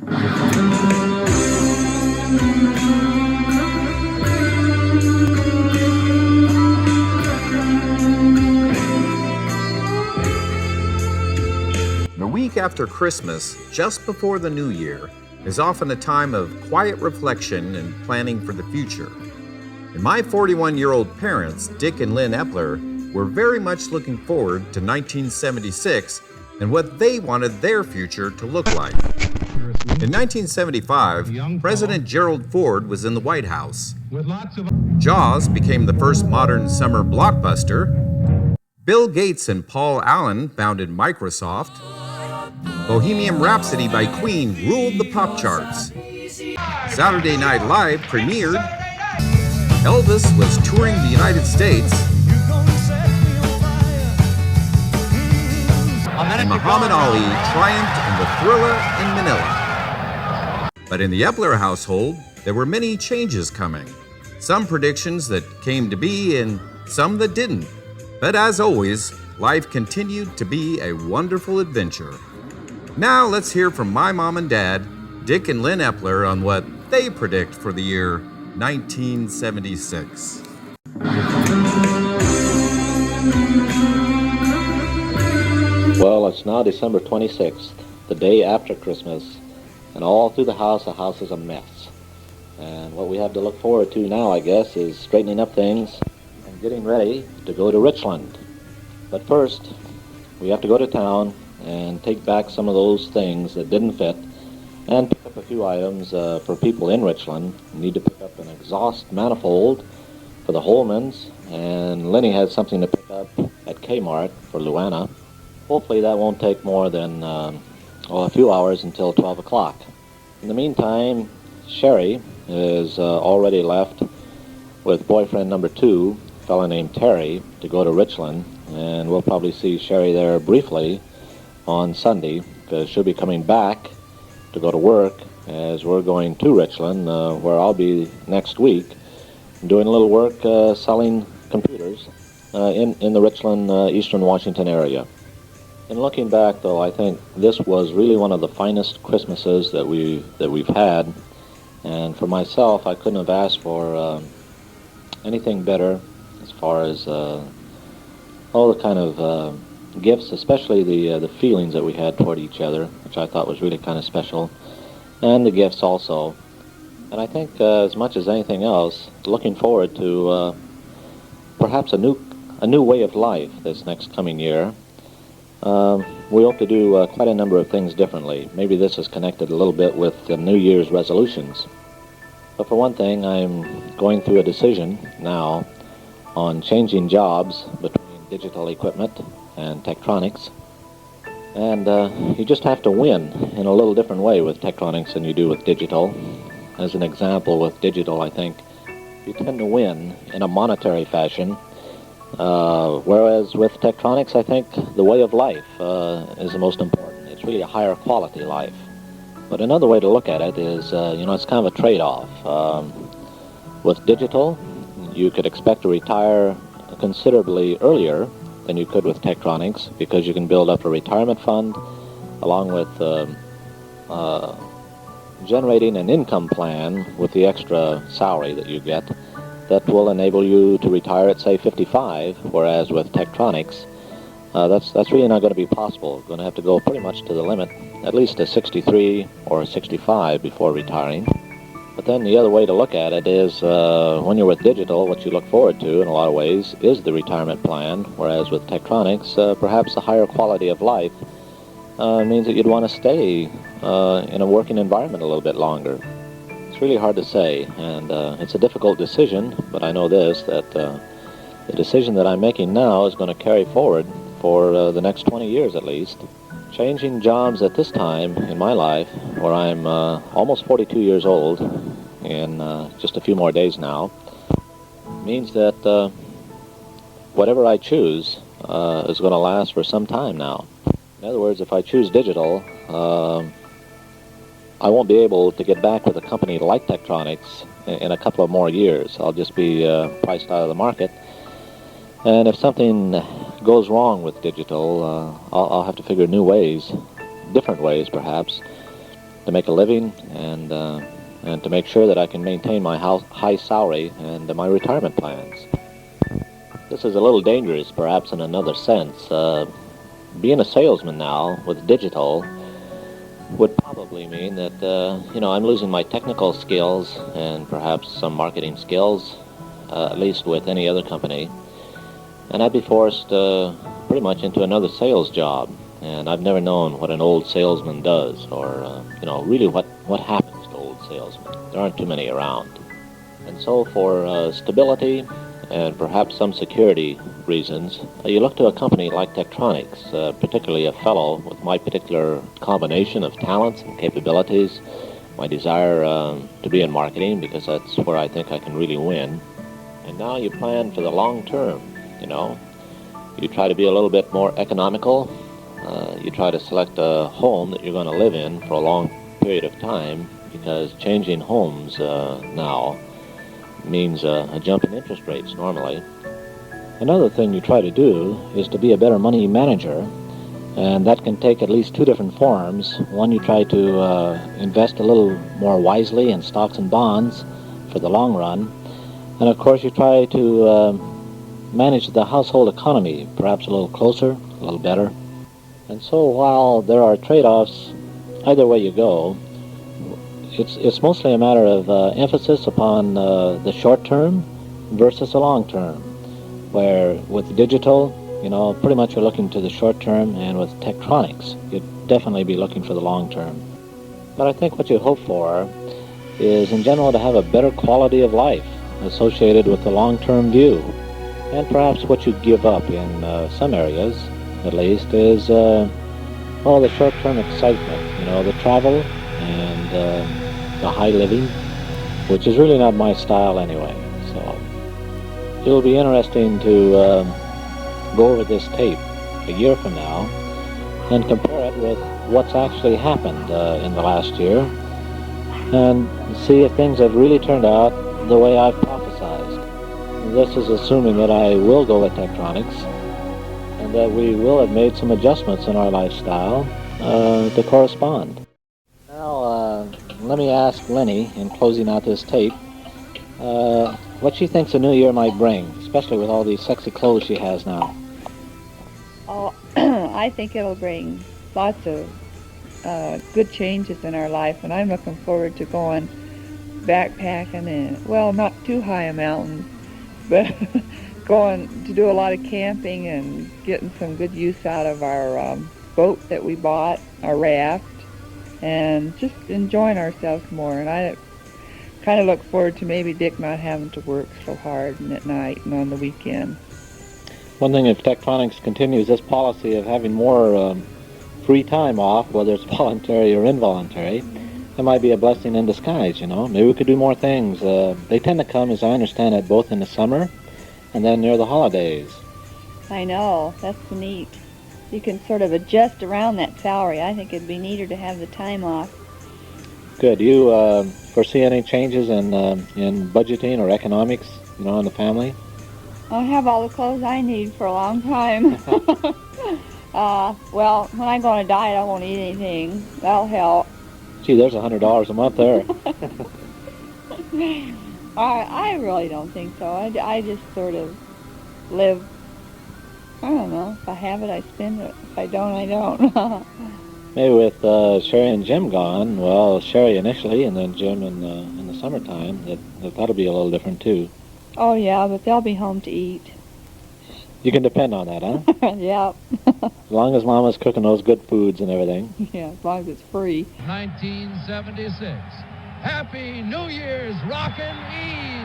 The week after Christmas, just before the New Year, is often a time of quiet reflection and planning for the future. And my 41-year-old parents, Dick and Lynn Epler, were very much looking forward to 1976 and what they wanted their future to look like. In 1975, President Gerald Ford was in the White House. Jaws became the first modern summer blockbuster. Bill Gates and Paul Allen founded Microsoft. Bohemian Rhapsody by Queen ruled the pop charts. Saturday Night Live premiered. Elvis was touring the United States. And Muhammad Ali triumphed in the Thriller in Manila. But in the Epler household, there were many changes coming. Some predictions that came to be and some that didn't. But as always, life continued to be a wonderful adventure. Now let's hear from my mom and dad, Dick and Lynn Epler, on what they predict for the year 1976. Well, it's now December 26th, the day after Christmas, and all through the house is a mess. And what we have to look forward to now, I guess, is straightening up things and getting ready to go to Richland. But first, we have to go to town and take back some of those things that didn't fit and pick up a few items for people in Richland. We need to pick up an exhaust manifold for the Holmans, and Lenny has something to pick up at Kmart for Luana. Hopefully that won't take more than a few hours until 12 o'clock. In the meantime, Sherry is already left with boyfriend number 2, a fellow named Terry, to go to Richland, and we'll probably see Sherry there briefly on Sunday, because she'll be coming back to go to work as we're going to Richland, where I'll be next week doing a little work selling computers in the Richland, Eastern Washington area. In looking back, though, I think this was really one of the finest Christmases that we've had, and for myself, I couldn't have asked for anything better as far as all the kind of gifts, especially the feelings that we had toward each other, which I thought was really kind of special, and the gifts also. And I think as much as anything else, looking forward to perhaps a new way of life this next coming year. We hope to do quite a number of things differently. Maybe this is connected a little bit with the New Year's resolutions. But for one thing, I'm going through a decision now on changing jobs between digital equipment and Tektronix. And you just have to win in a little different way with Tektronix than you do with digital. As an example, with digital, I think you tend to win in a monetary fashion, whereas with Tektronix, I think the way of life is the most important. It's really a higher quality life. But another way to look at it is, it's kind of a trade-off. With digital, you could expect to retire considerably earlier than you could with Tektronix, because you can build up a retirement fund along with generating an income plan with the extra salary that you get that will enable you to retire at, say, 55, whereas with Tektronix, that's really not going to be possible. You're going to have to go pretty much to the limit, at least to 63 or 65 before retiring. But then the other way to look at it is when you're with digital, what you look forward to in a lot of ways is the retirement plan, whereas with Tektronix, perhaps a higher quality of life means that you'd want to stay in a working environment a little bit longer. It's really hard to say, and it's a difficult decision, but I know this, that the decision that I'm making now is going to carry forward for the next 20 years at least. Changing jobs at this time in my life, where I'm almost 42 years old in just a few more days now, means that whatever I choose is going to last for some time now. In other words, if I choose digital, I won't be able to get back with a company like Tektronix in a couple of more years. I'll just be priced out of the market. And if something goes wrong with digital, I'll have to figure new ways, different ways perhaps, to make a living and to make sure that I can maintain my high salary and my retirement plans. This is a little dangerous, perhaps in another sense. Being a salesman now with digital would probably mean that, I'm losing my technical skills and perhaps some marketing skills, at least with any other company. And I'd be forced pretty much into another sales job. And I've never known what an old salesman does or, really what happens to old salesmen. There aren't too many around. And so for stability and perhaps some security reasons, you look to a company like Tektronix, particularly a fellow with my particular combination of talents and capabilities, my desire to be in marketing because that's where I think I can really win. And now you plan for the long term, You try to be a little bit more economical. You try to select a home that you're going to live in for a long period of time because changing homes now means a jump in interest rates normally. Another thing you try to do is to be a better money manager, and that can take at least two different forms. One, you try to invest a little more wisely in stocks and bonds for the long run, and of course you try to manage the household economy perhaps a little closer, a little better. And so while there are trade-offs either way you go, it's mostly a matter of emphasis upon the short term versus the long term, where with digital, pretty much you're looking to the short term, and with Tektronix, you'd definitely be looking for the long term. But I think what you hope for is, in general, to have a better quality of life associated with the long-term view. And perhaps what you give up in some areas, at least, is the short-term excitement, the travel and the high living, which is really not my style anyway. So it'll be interesting to go over this tape a year from now and compare it with what's actually happened in the last year and see if things have really turned out the way I've prophesized. This is assuming that I will go with Tektronix and that we will have made some adjustments in our lifestyle to correspond. Now, let me ask Lenny, in closing out this tape, what she thinks the new year might bring, especially with all these sexy clothes she has now. Oh, I think it'll bring lots of good changes in our life, and I'm looking forward to going backpacking and, well, not too high a mountain, but going to do a lot of camping and getting some good use out of our boat that we bought, our raft, and just enjoying ourselves more. And I kind of look forward to maybe Dick not having to work so hard and at night and on the weekend. One thing, if Tektronix continues this policy of having more free time off, whether it's voluntary or involuntary, that might be a blessing in disguise, Maybe we could do more things. They tend to come, as I understand it, both in the summer and then near the holidays. I know, that's neat. You can sort of adjust around that salary. I think it'd be neater to have the time off. Good. Do you foresee any changes in budgeting or economics, in the family? I have all the clothes I need for a long time. Well, when I go on a diet, I won't eat anything. That'll help. Gee, there's $100 a month there. I really don't think so. I just sort of live. I don't know. If I have it, I spend it. If I don't, I don't. Maybe with Sherry and Jim gone, well, Sherry initially and then Jim in the summertime, that'll be a little different too. Oh, yeah, but they'll be home to eat. You can depend on that, huh? Yeah. As long as Mama's cooking those good foods and everything. Yeah, as long as it's free. 1976. Happy New Year's Rockin' Eve!